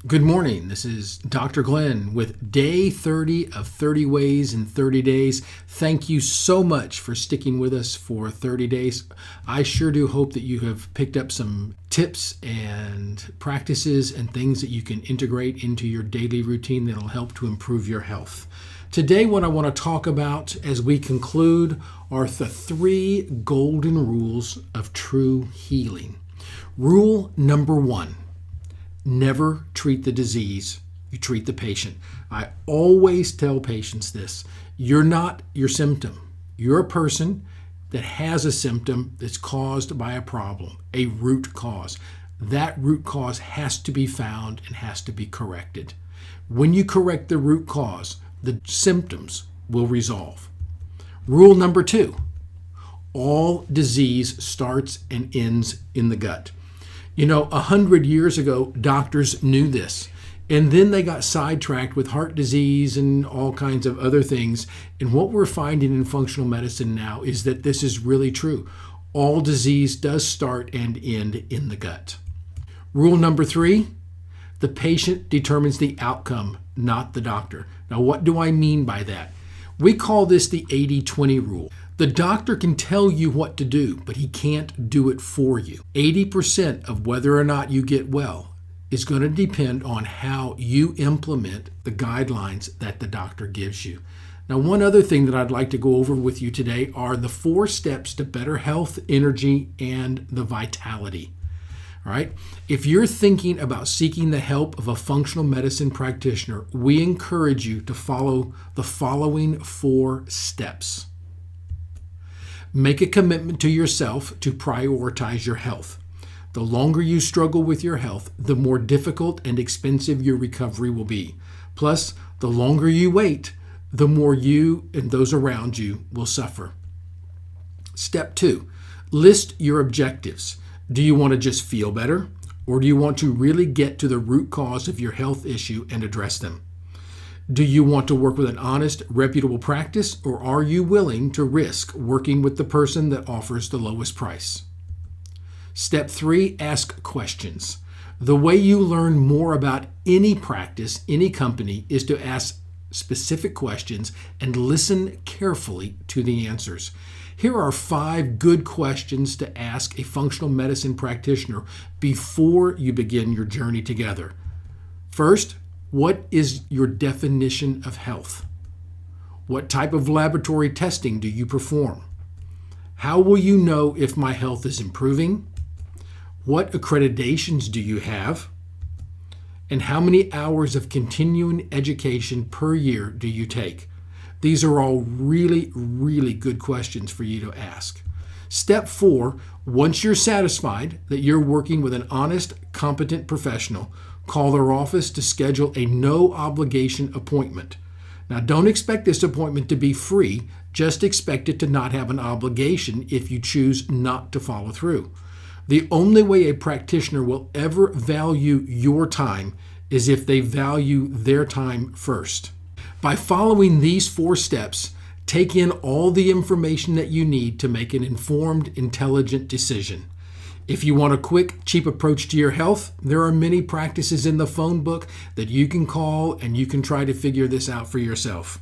Good morning. This is Dr. Glenn with day 30 of 30 Ways in 30 Days. Thank you so much for sticking with us for 30 days. I sure do hope that you have picked up some tips and practices and things that you can integrate into your daily routine that will help to improve your health. Today, what I want to talk about as we conclude are the 3 golden rules of true healing. Rule number 1. Never treat the disease, you treat the patient. I always tell patients this. You're not your symptom. You're a person that has a symptom that's caused by a problem, a root cause. That root cause has to be found and has to be corrected. When you correct the root cause, the symptoms will resolve. Rule number 2. All disease starts and ends in the gut. 100 years ago, doctors knew this, and then they got sidetracked with heart disease and all kinds of other things. And what we're finding in functional medicine now is that this is really true. All disease does start and end in the gut. Rule number 3, the patient determines the outcome, not the doctor. Now, what do I mean by that? We call this the 80-20 rule. The doctor can tell you what to do, but he can't do it for you. 80% of whether or not you get well is going to depend on how you implement the guidelines that the doctor gives you. Now, one other thing that I'd like to go over with you today are the 4 steps to better health, energy, and the vitality. All right. If you're thinking about seeking the help of a functional medicine practitioner, we encourage you to follow the following 4 steps. Make a commitment to yourself to prioritize your health. The longer you struggle with your health, the more difficult and expensive your recovery will be. Plus, the longer you wait, the more you and those around you will suffer. Step 2, list your objectives. Do you want to just feel better, or do you want to really get to the root cause of your health issue and address them? Do you want to work with an honest, reputable practice, or are you willing to risk working with the person that offers the lowest price? Step 3, ask questions. The way you learn more about any practice, any company, is to ask specific questions and listen carefully to the answers. Here are 5 good questions to ask a functional medicine practitioner before you begin your journey together. First, what is your definition of health? What type of laboratory testing do you perform? How will you know if my health is improving? What accreditations do you have? And how many hours of continuing education per year do you take? These are all really, really good questions for you to ask. Step 4, once you're satisfied that you're working with an honest, competent professional, call their office to schedule a no-obligation appointment. Now, don't expect this appointment to be free. Just expect it to not have an obligation if you choose not to follow through. The only way a practitioner will ever value your time is if they value their time first. By following these 4 steps, take in all the information that you need to make an informed, intelligent decision. If you want a quick, cheap approach to your health, there are many practices in the phone book that you can call and you can try to figure this out for yourself.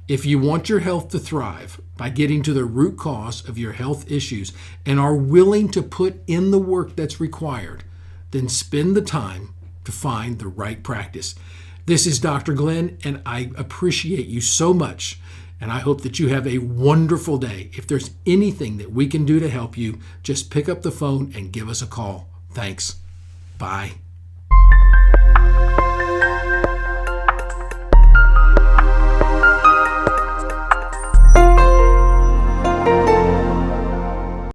If you want your health to thrive by getting to the root cause of your health issues and are willing to put in the work that's required, then spend the time to find the right practice. This is Dr. Glenn, and I appreciate you so much. And I hope that you have a wonderful day. If there's anything that we can do to help you, just pick up the phone and give us a call. Thanks. Bye.